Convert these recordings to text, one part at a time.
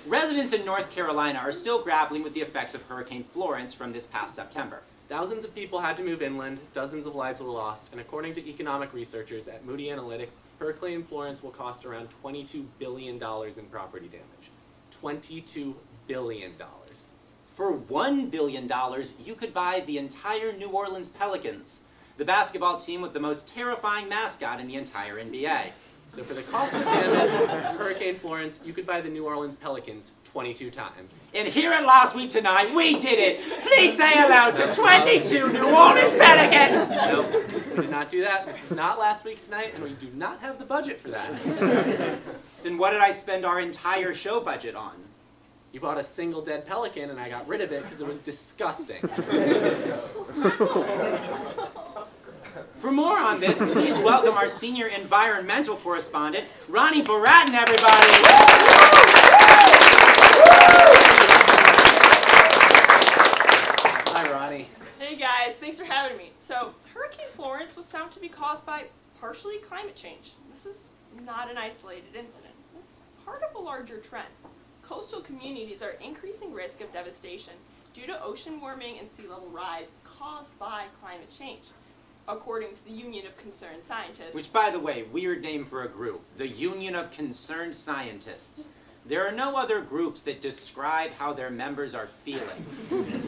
Residents in North Carolina are still grappling with the effects of Hurricane Florence from this past September. Thousands of people had to move inland, dozens of lives were lost, and according to economic researchers at Moody Analytics, Hurricane Florence will cost around $22 billion in property damage. $22 billion. For $1 billion, you could buy the entire New Orleans Pelicans, the basketball team with the most terrifying mascot in the entire NBA. So for the cost of damage of Hurricane Florence, you could buy the New Orleans Pelicans 22 times. And here at Last Week Tonight, we did it! Please say hello to 22 New Orleans Pelicans! Nope, we did not do that. This is not Last Week Tonight, and we do not have the budget for that. Then what did I spend our entire show budget on? You bought a single dead pelican, and I got rid of it because it was disgusting. For more on this, please welcome our senior environmental correspondent, Ronnie Boratyn, everybody! Hi, Ronnie. Hey guys, thanks for having me. So, Hurricane Florence was found to be caused by partially climate change. This is not an isolated incident. It's part of a larger trend. Coastal communities are increasing risk of devastation due to ocean warming and sea level rise caused by climate change, according to the Union of Concerned Scientists. Which, by the way, weird name for a group. The Union of Concerned Scientists. There are no other groups that describe how their members are feeling.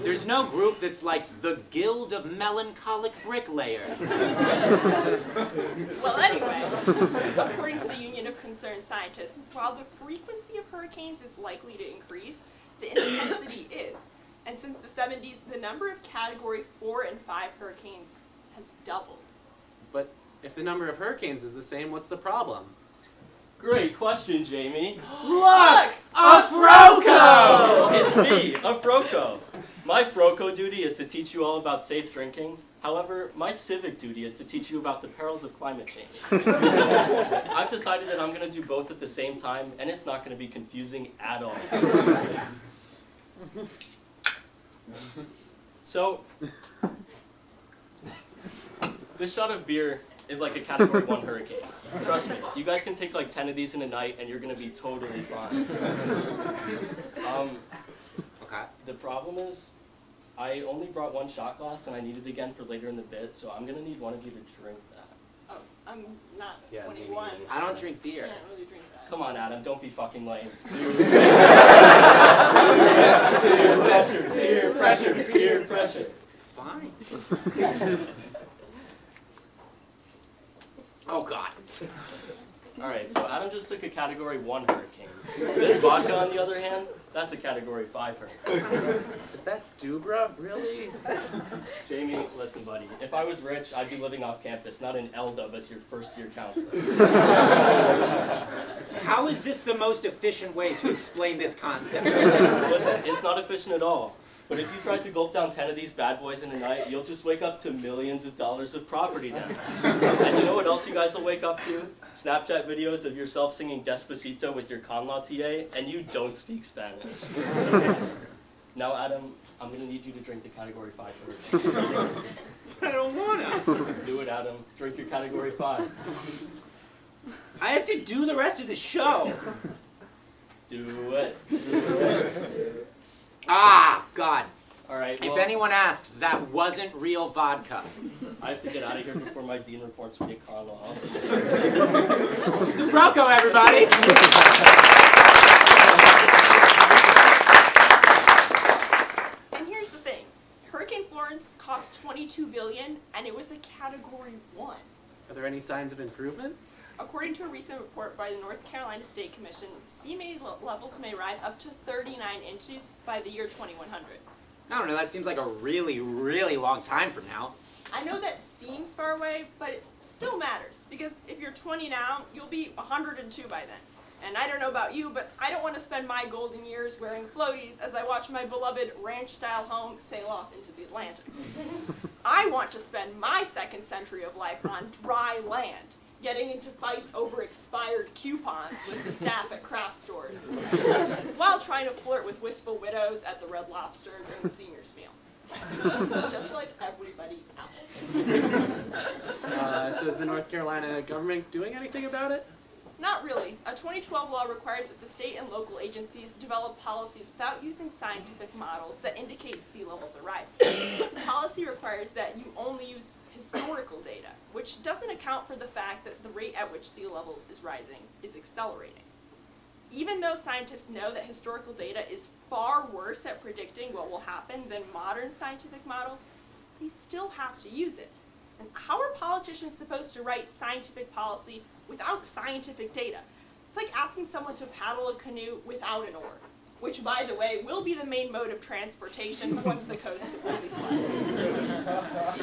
There's no group that's like the Guild of Melancholic Bricklayers. Well, anyway, according to the Union of Concerned Scientists, while the frequency of hurricanes is likely to increase, the intensity is. And since the 70s, the number of Category 4 and 5 hurricanes has doubled. But if the number of hurricanes is the same, what's the problem? Great question, Jamie. Look! A Froco! It's me, a Froco. My Froco duty is to teach you all about safe drinking. However, my civic duty is to teach you about the perils of climate change. So I've decided that I'm going to do both at the same time, and it's not going to be confusing at all. So, this shot of beer is like a Category 1 hurricane. Trust me, you guys can take like 10 of these in a night and you're going to be totally fine. Okay. The problem is, I only brought one shot glass and I need it again for later in the bit, so I'm going to need one of you to drink that. Oh, I'm not Yeah, 21. maybe. I don't drink beer. I can't really drink that. Come on, Adam, don't be fucking lame. Peer pressure. Fine. Oh, God. Alright, so Adam just took a Category 1 hurricane. This vodka, on the other hand, that's a Category 5 hurricane. Is that Dubra? Really? Jamie, listen, buddy. If I was rich, I'd be living off campus, not in L-Dub as your first-year counselor. How is this the most efficient way to explain this concept? Listen, it's not efficient at all. But if you tried to gulp down 10 of these bad boys in a night, you'll just wake up to millions of dollars of property damage. And you know what else you guys will wake up to? Snapchat videos of yourself singing Despacito with your con law TA, and you don't speak Spanish. Now, Adam, I'm going to need you to drink the Category 5 hurricane. I don't wanna. Do it, Adam. Drink your Category 5. I have to do the rest of the show. Do it. Ah, God. All right, well, If anyone asks, that wasn't real vodka. I have to get out of here before my dean reports me a con law. The Froco, everybody. And here's the thing. Hurricane Florence cost $22 billion, and it was a Category 1. Are there any signs of improvement? According to a recent report by the North Carolina State Commission, sea levels may rise up to 39 inches by the year 2100. I don't know, that seems like a really, really long time from now. I know that seems far away, but it still matters, because if you're 20 now, you'll be 102 by then. And I don't know about you, but I don't want to spend my golden years wearing floaties as I watch my beloved ranch-style home sail off into the Atlantic. I want to spend my second century of life on dry land, getting into fights over expired coupons with the staff at craft stores, while trying to flirt with wistful widows at the Red Lobster during the seniors' meal. Just like everybody else. So is the North Carolina government doing anything about it? Not really. A 2012 law requires that the state and local agencies develop policies without using scientific models that indicate sea levels are rising. The policy requires that you only use historical data, which doesn't account for the fact that the rate at which sea levels is rising is accelerating. Even though scientists know that historical data is far worse at predicting what will happen than modern scientific models, they still have to use it. And how are politicians supposed to write scientific policy without scientific data? It's like asking someone to paddle a canoe without an oar, which, by the way, will be the main mode of transportation once the coast completely floods.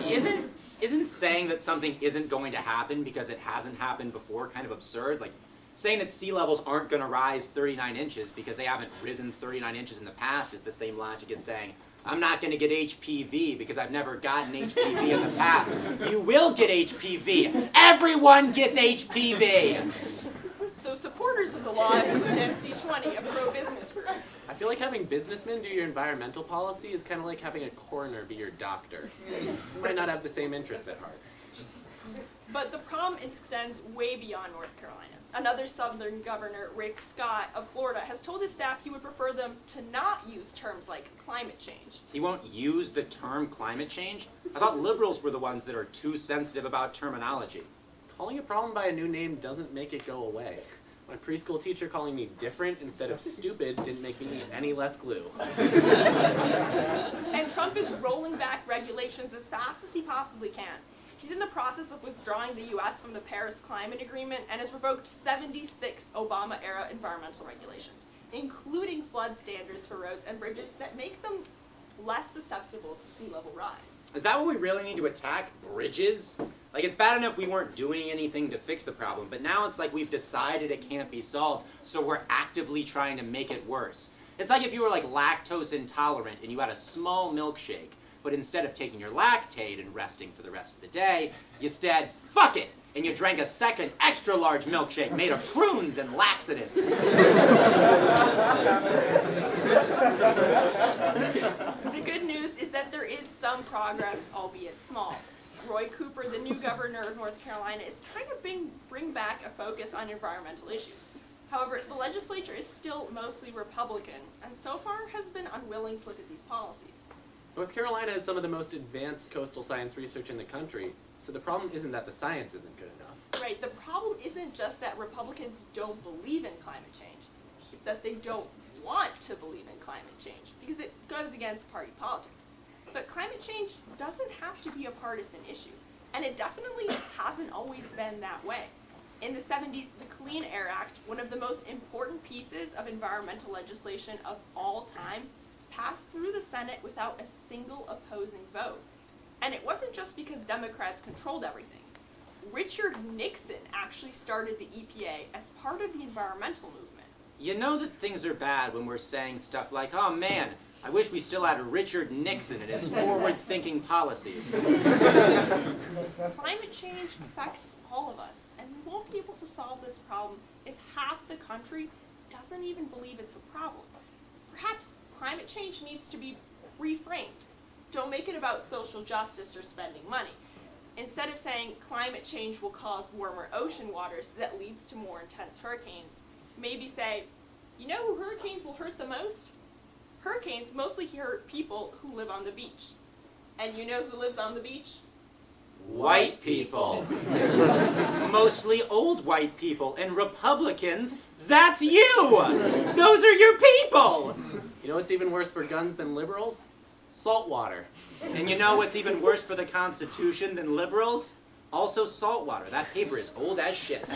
Isn't saying that something isn't going to happen because it hasn't happened before kind of absurd? Like, saying that sea levels aren't going to rise 39 inches because they haven't risen 39 inches in the past is the same logic as saying, I'm not going to get HPV because I've never gotten HPV in the past. You will get HPV. Everyone gets HPV. So supporters of the law include NC20, a pro-business group. I feel like having businessmen do your environmental policy is kind of like having a coroner be your doctor. You might not have the same interests at heart. But the problem extends way beyond North Carolina. Another Southern governor, Rick Scott of Florida, has told his staff he would prefer them to not use terms like climate change. He won't use the term climate change? I thought liberals were the ones that are too sensitive about terminology. Calling a problem by a new name doesn't make it go away. My preschool teacher calling me different instead of stupid didn't make me any less glue. And Trump is rolling back regulations as fast as he possibly can. He's in the process of withdrawing the U.S. from the Paris Climate Agreement and has revoked 76 Obama-era environmental regulations, including flood standards for roads and bridges that make them less susceptible to sea level rise. Is that what we really need to attack? Bridges? Like, it's bad enough we weren't doing anything to fix the problem, but now it's like we've decided it can't be solved, so we're actively trying to make it worse. It's like if you were like lactose intolerant and you had a small milkshake, but instead of taking your lactate and resting for the rest of the day, you instead, fuck it, and you drank a second extra large milkshake made of prunes and laxatives. The good news is that there is some progress, albeit small. Roy Cooper, the new governor of North Carolina, is trying to bring back a focus on environmental issues. However, the legislature is still mostly Republican, and so far has been unwilling to look at these policies. North Carolina has some of the most advanced coastal science research in the country, so the problem isn't that the science isn't good enough. Right, the problem isn't just that Republicans don't believe in climate change. It's that they don't want to believe in climate change, because it goes against party politics. But climate change doesn't have to be a partisan issue, and it definitely hasn't always been that way. In the 70s, the Clean Air Act, one of the most important pieces of environmental legislation of all time, passed through the Senate without a single opposing vote. And it wasn't just because Democrats controlled everything. Richard Nixon actually started the EPA as part of the environmental movement. You know that things are bad when we're saying stuff like, oh man, I wish we still had Richard Nixon and his forward-thinking policies. Climate change affects all of us, and we won't be able to solve this problem if half the country doesn't even believe it's a problem. Perhaps climate change needs to be reframed. Don't make it about social justice or spending money. Instead of saying climate change will cause warmer ocean waters that leads to more intense hurricanes, maybe say, you know who hurricanes will hurt the most? Hurricanes mostly hurt people who live on the beach. And you know who lives on the beach? White people. Mostly old white people. And Republicans, that's you! Those are your people! You know what's even worse for guns than liberals? Salt water. And you know what's even worse for the Constitution than liberals? Also salt water. That paper is old as shit.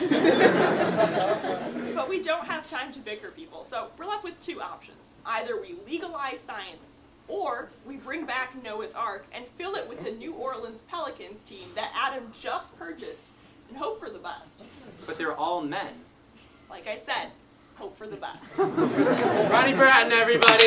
But we don't have time to bicker, people, so we're left with two options. Either we legalize science, or we bring back Noah's Ark and fill it with the New Orleans Pelicans team that Adam just purchased, and hope for the best. But they're all men. Like I said, hope for the best. Ronnie Boratyn, everybody!